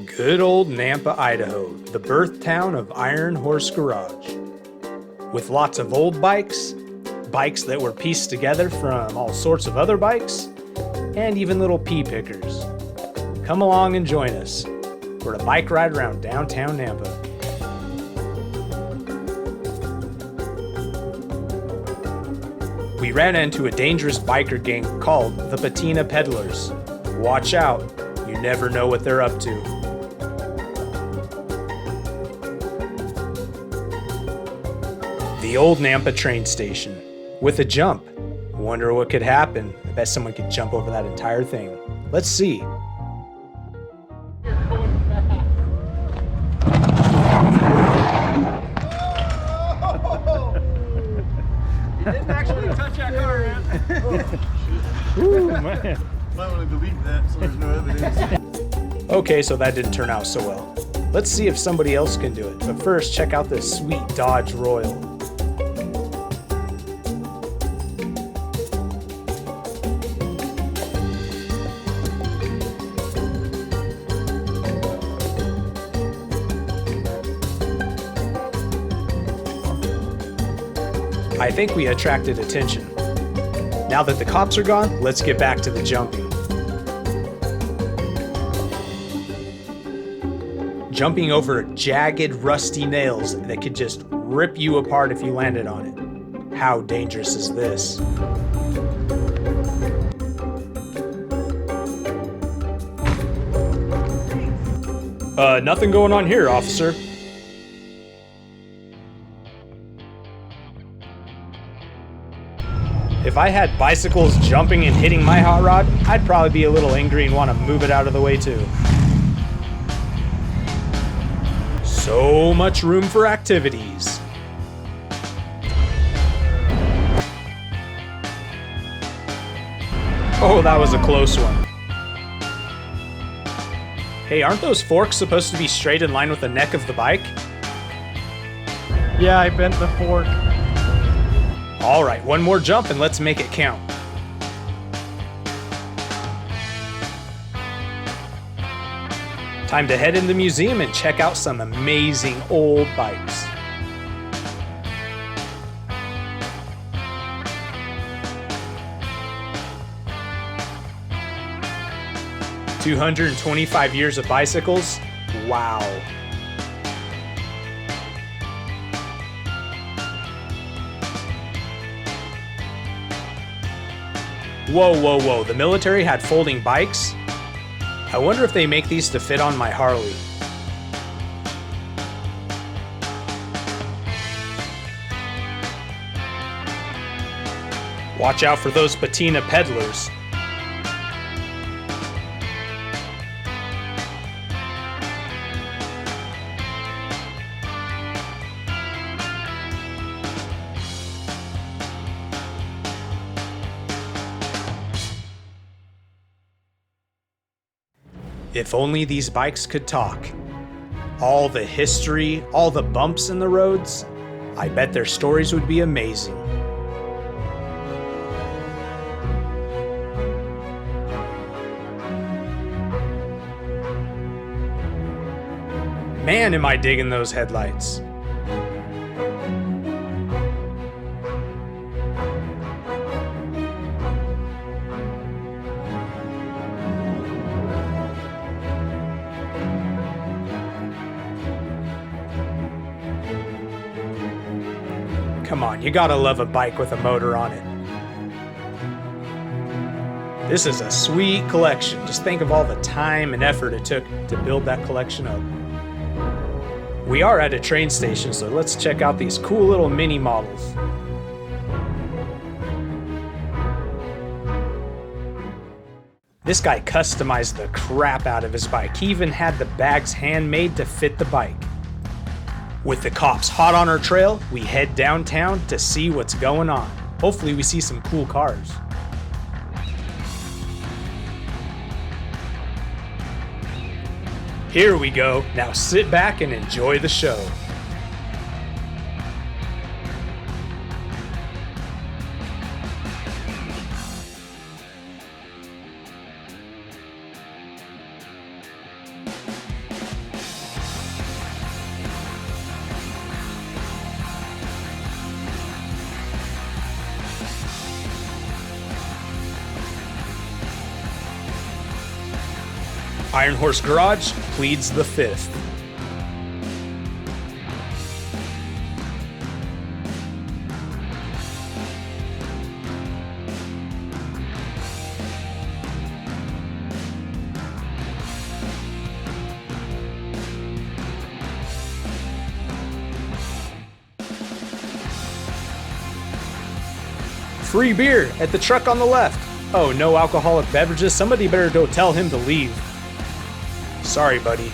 Good old Nampa, Idaho, the birth town of Iron Horse Garage. With lots of old bikes, bikes that were pieced together from all sorts of other bikes, and even little pea pickers. Come along and join us for a bike ride around downtown Nampa. We ran into a dangerous biker gang called the Patina Peddlers. Watch out, you never know what they're up to. The old Nampa train station, with a jump. Wonder what could happen. I bet someone could jump over that entire thing. Let's see. You didn't actually touch that car, man. Ooh, man. Might want to delete that so there's no evidence. Okay, so that didn't turn out so well. Let's see if somebody else can do it. But first, check out this sweet Dodge Royal. I think we attracted attention. Now that the cops are gone, let's get back to the jumping. Jumping over jagged, rusty nails that could just rip you apart if you landed on it. How dangerous is this? Nothing going on here, officer. If I had bicycles jumping and hitting my hot rod, I'd probably be a little angry and want to move it out of the way too. So much room for activities. Oh, that was a close one. Hey, aren't those forks supposed to be straight in line with the neck of the bike? Yeah, I bent the fork. All right, one more jump and let's make it count. Time to head in the museum and check out some amazing old bikes. "225 years of bicycles? Wow. Whoa, whoa, whoa, the military had folding bikes? I wonder if they make these to fit on my Harley. Watch out for those Patina Peddlers. If only these bikes could talk. All the history, all the bumps in the roads, I bet their stories would be amazing. Man, am I digging those headlights. Come on, you gotta love a bike with a motor on it. This is a sweet collection. Just think of all the time and effort it took to build that collection up. We are at a train station, so let's check out these cool little mini models. This guy customized the crap out of his bike. He even had the bags handmade to fit the bike. With the cops hot on our trail, we head downtown to see what's going on. Hopefully we see some cool cars. Here we go. Now sit back and enjoy the show. Iron Horse Garage pleads the fifth. Free beer at the truck on the left. Oh, no alcoholic beverages. Somebody better go tell him to leave. Sorry, buddy.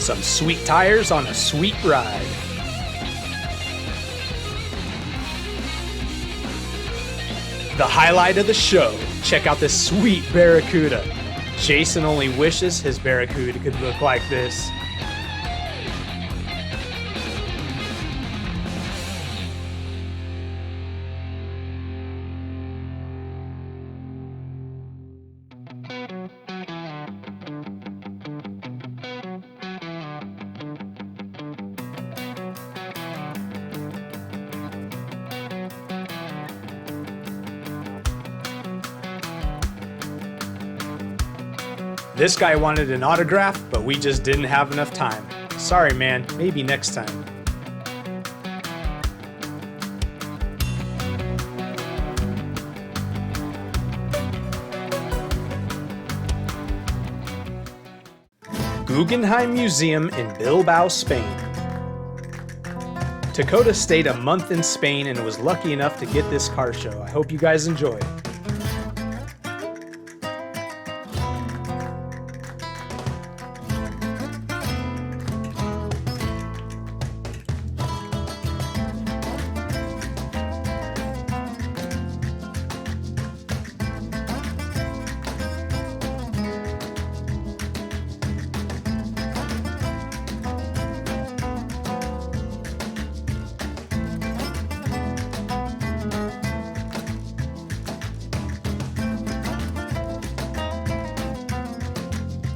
Some sweet tires on a sweet ride. The highlight of the show. Check out this sweet Barracuda. Jason only wishes his Barracuda could look like this. This guy wanted an autograph, but we just didn't have enough time. Sorry, man. Maybe next time. Guggenheim Museum in Bilbao, Spain. Dakota stayed a month in Spain and was lucky enough to get this car show. I hope you guys enjoy.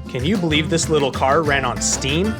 Can you believe this little car ran on steam?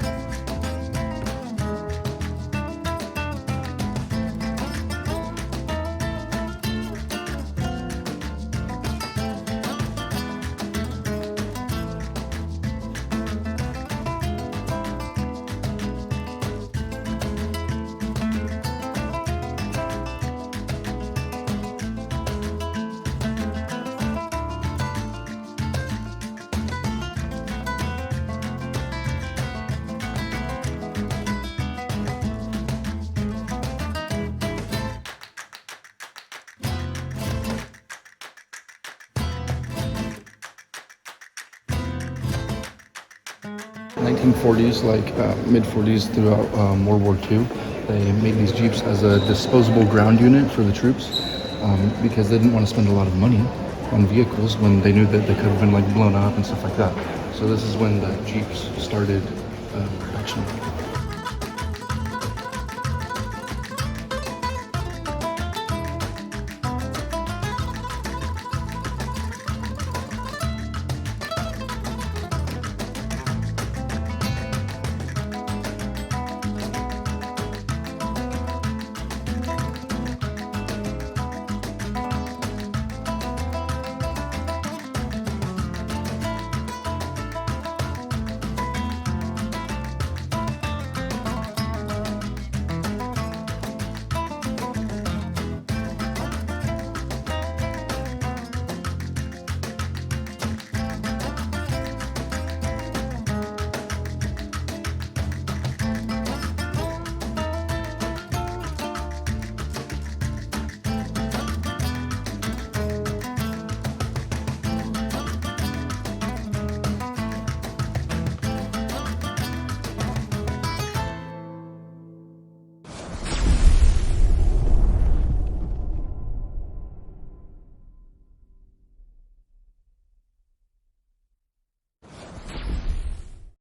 In 1940s, like mid-40s throughout World War II, they made these Jeeps as a disposable ground unit for the troops because they didn't want to spend a lot of money on vehicles when they knew that they could have been like blown up and stuff like that. So this is when the Jeeps started production.